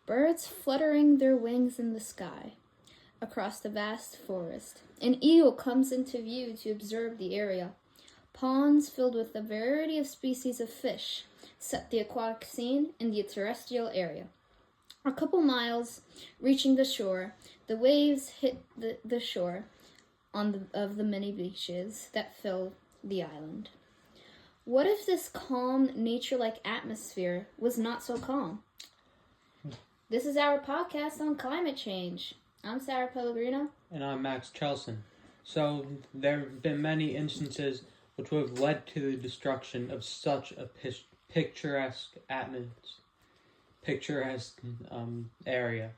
birds fluttering their wings in the sky. Across the vast forest, an eagle comes into view to observe the area. Ponds filled with a variety of species of fish set the aquatic scene in the terrestrial area. A couple miles, reaching the shore, the waves hit the shore of the many beaches that fill the island. What if this calm, nature-like atmosphere was not so calm? This is our podcast on climate change. I'm Sarah Pellegrino. And I'm Max Chelson. So, there have been many instances which would have led to the destruction of such a picturesque area.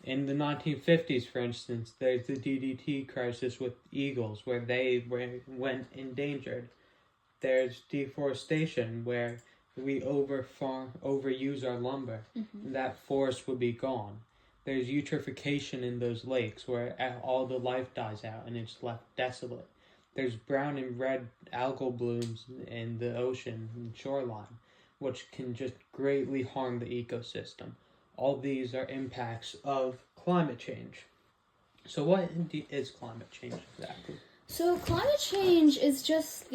In the 1950s, for instance, there's the DDT crisis with eagles, where they went endangered. There's deforestation, where we overuse our lumber. Mm-hmm. That forest would be gone. There's eutrophication in those lakes, where all the life dies out and it's left desolate. There's brown and red algal blooms in the ocean and shoreline, which can just greatly harm the ecosystem. All these are impacts of climate change. So what is climate change exactly? So climate change is just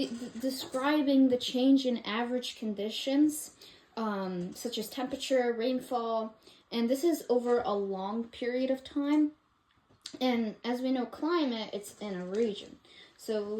describing the change in average conditions, such as temperature, rainfall, and this is over a long period of time. And as we know, climate, it's in a region. So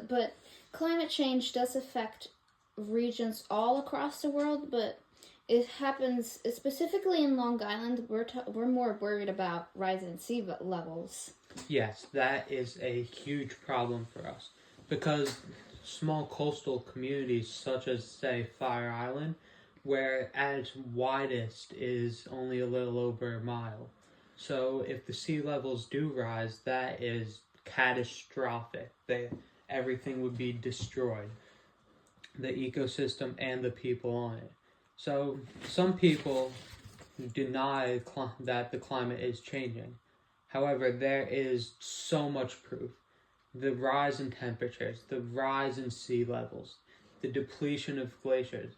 but climate change does affect regions all across the world, but it happens specifically in Long Island. We're more worried about rising sea levels. Yes, that is a huge problem for us because small coastal communities such as, say, Fire Island, where at its widest is only a little over a mile. So if the sea levels do rise, that is catastrophic. Everything would be destroyed, the ecosystem and the people on it. So some people deny that the climate is changing. However, there is so much proof. The rise in temperatures, the rise in sea levels, the depletion of glaciers.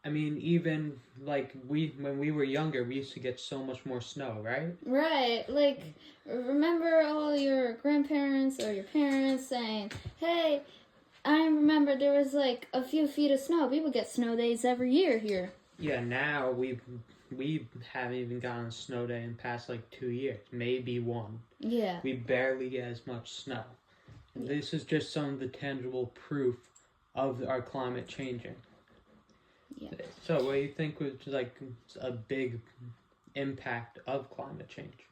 I mean, even when we were younger, we used to get so much more snow, right? Right. Remember all your grandparents or your parents saying, hey, I remember there was a few feet of snow. We would get snow days every year here. Yeah, now we haven't even gotten a snow day in the past 2 years, maybe one. Yeah. We barely get as much snow. Yeah. This is just some of the tangible proof of our climate changing. Yeah. So what do you think was a big impact of climate change?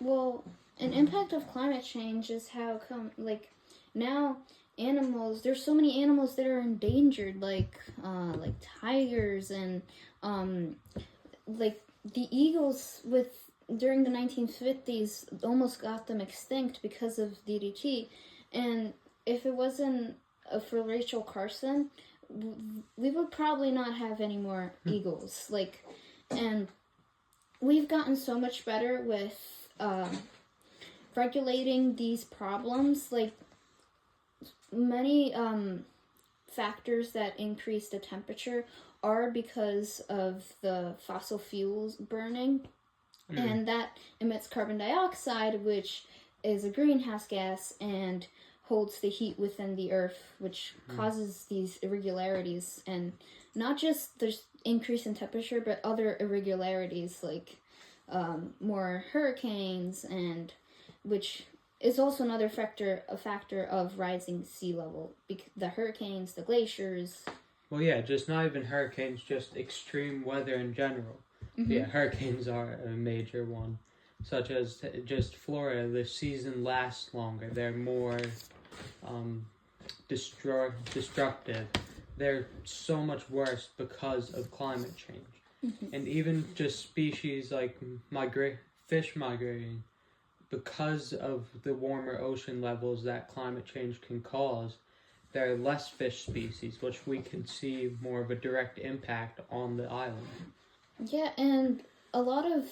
Well, an impact of climate change is how come now animals, there's so many animals that are endangered, like tigers and the eagles during the 1950s almost got them extinct because of DDT. And if it wasn't for Rachel Carson, we would probably not have any more eagles. And we've gotten so much better with regulating these problems. Many factors that increase the temperature are because of the fossil fuels burning, and that emits carbon dioxide, which is a greenhouse gas and holds the heat within the earth, which causes these irregularities, and not just the increase in temperature, but other irregularities more hurricanes, and which is also another factor of rising sea level. The hurricanes, the glaciers. Well, yeah, just not even hurricanes, just extreme weather in general. Mm-hmm. Yeah, hurricanes are a major one, such as just Florida. The season lasts longer. They're more destructive. They're so much worse because of climate change. Mm-hmm. And even just species like fish migrating, because of the warmer ocean levels that climate change can cause, there are less fish species, which we can see more of a direct impact on the island. Yeah, and a lot of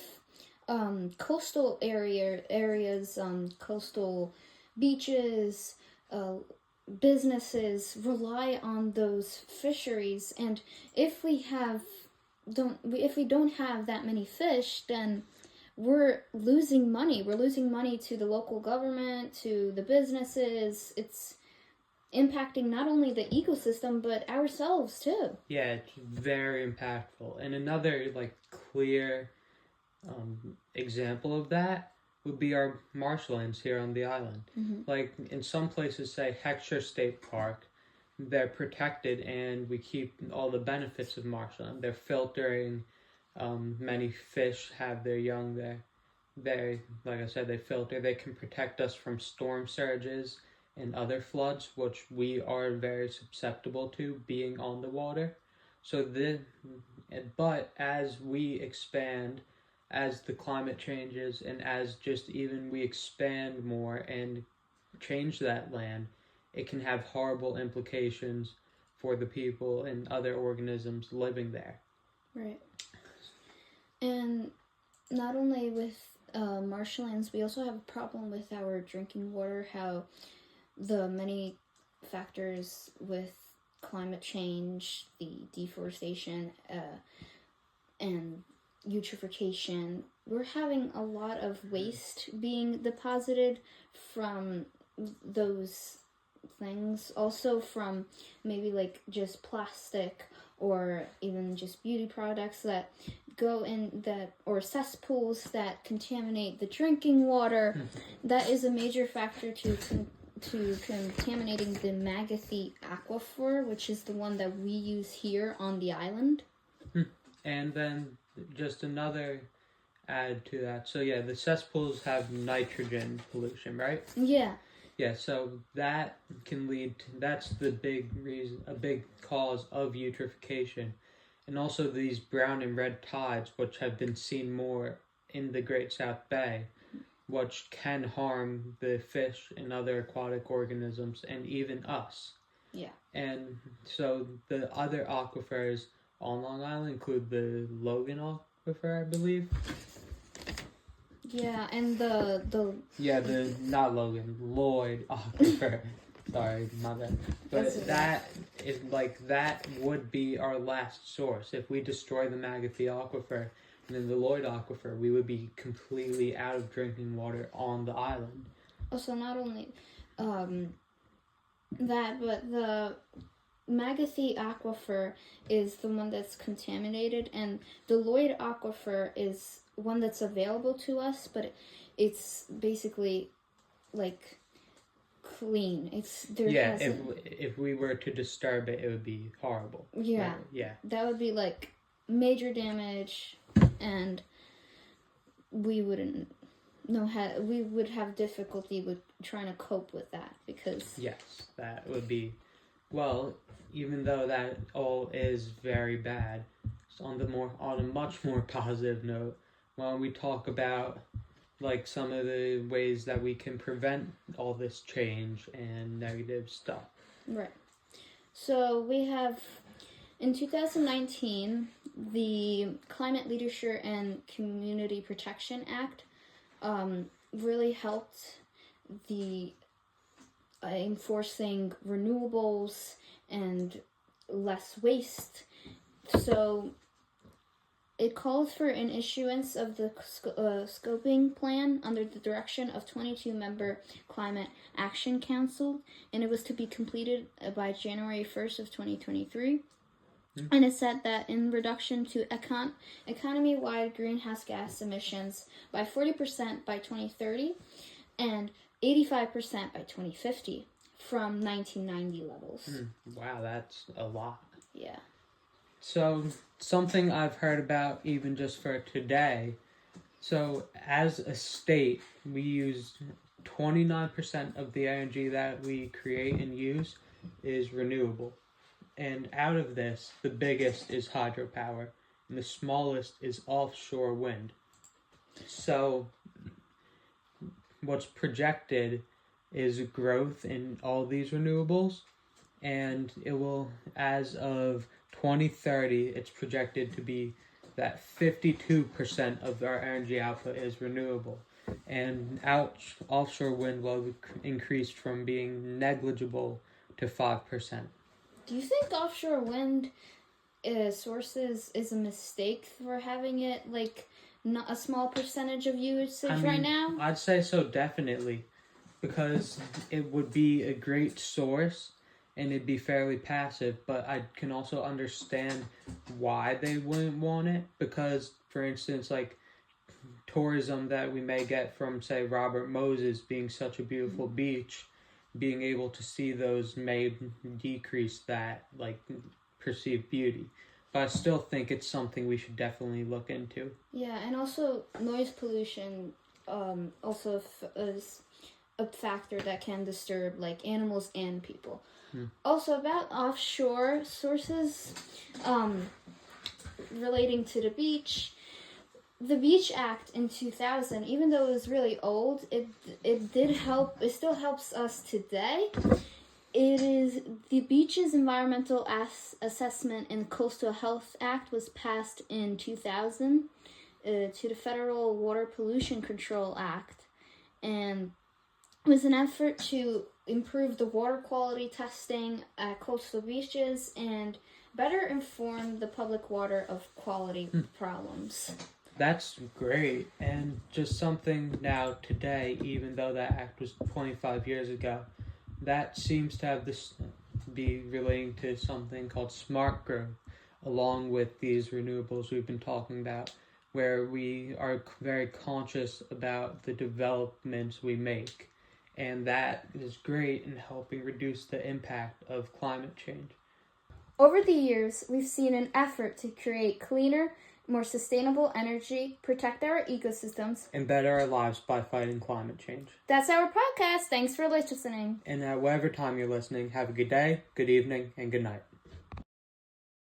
coastal areas, coastal beaches, businesses rely on those fisheries, and if we have if we don't have that many fish, then we're losing money. We're losing money to the local government, to the businesses. It's impacting not only the ecosystem but ourselves too. Yeah, it's very impactful. And another clear example of that would be our marshlands here on the island. Like in some places, say Heckscher State Park, they're protected and we keep all the benefits of marshland. They're filtering. Many fish have their young there. Like I said, they filter. They can protect us from storm surges and other floods, which we are very susceptible to being on the water. But as we expand, as the climate changes, and as just even we expand more and change that land, it can have horrible implications for the people and other organisms living there. Right. And not only with marshlands, we also have a problem with our drinking water, how the many factors with climate change, the deforestation, and eutrophication, we're having a lot of waste being deposited from those things. Also from maybe just plastic or even just beauty products that go in or cesspools that contaminate the drinking water. That is a major factor to contaminating the Magathie aquifer, which is the one that we use here on the island. And then just another add to that. So yeah, the cesspools have nitrogen pollution, right? Yeah. Yeah, so that can lead to, that's the big reason, a big cause of eutrophication. And also these brown and red tides, which have been seen more in the Great South Bay, which can harm the fish and other aquatic organisms and even us. Yeah. And so the other aquifers on Long Island include the Logan aquifer, I believe. Yeah, and not Logan, Lloyd aquifer. Sorry, my bad. But that is that would be our last source. If we destroy the Magathie aquifer and then the Lloyd aquifer, we would be completely out of drinking water on the island. Also, not only that, but the Magathie aquifer is the one that's contaminated, and the Lloyd aquifer is one that's available to us, but it's basically clean. If we were to disturb it, it would be horrible. Yeah. Right? Yeah. That would be major damage, and we wouldn't know how. We would have difficulty with trying to cope with that because. Yes, that would be. Well, even though that all is very bad, on a much more positive note, when we talk about some of the ways that we can prevent all this change and negative stuff. Right. So we have, in 2019, the Climate Leadership and Community Protection Act really helped the enforcing renewables and less waste. So it calls for an issuance of the scoping plan under the direction of 22-member Climate Action Council, and it was to be completed by January 1st of 2023. And it said that in reduction to economy-wide greenhouse gas emissions by 40% by 2030 and 85% by 2050 from 1990 levels. Wow, that's a lot. Yeah. So, something I've heard about even just for today. So, as a state, we use 29% of the energy that we create and use is renewable. And out of this, the biggest is hydropower, and the smallest is offshore wind. So, what's projected is growth in all these renewables, and it will, as of 2030, it's projected to be that 52% of our energy output is renewable. And offshore wind will increase from being negligible to 5%. Do you think offshore wind Sources is a mistake for having it like not a small percentage of usage I mean, right now? I'd say so, definitely, because it would be a great source and it'd be fairly passive, but I can also understand why they wouldn't want it, because, for instance, like tourism that we may get from, say, Robert Moses being such a beautiful beach, being able to see those may decrease that, like, perceived beauty. But I still think it's something we should definitely look into. Yeah, and also noise pollution also is a factor that can disturb like animals and people. Also about offshore sources relating to the beach. The Beach Act in 2000, even though it was really old, it did help. It still helps us today. It is the Beaches Environmental Assessment and Coastal Health Act was passed in 2000 to the Federal Water Pollution Control Act, and it was an effort to improve the water quality testing at coastal beaches and better inform the public water of quality problems. That's great, and just something now today, even though that act was 25 years ago, that seems to have this be relating to something called smart growth, along with these renewables we've been talking about, where we are very conscious about the developments we make, and that is great in helping reduce the impact of climate change. Over the years, we've seen an effort to create cleaner, more sustainable energy, protect our ecosystems, And better our lives by fighting climate change. That's our podcast. Thanks for listening. And at whatever time you're listening, have a good day, good evening, and good night.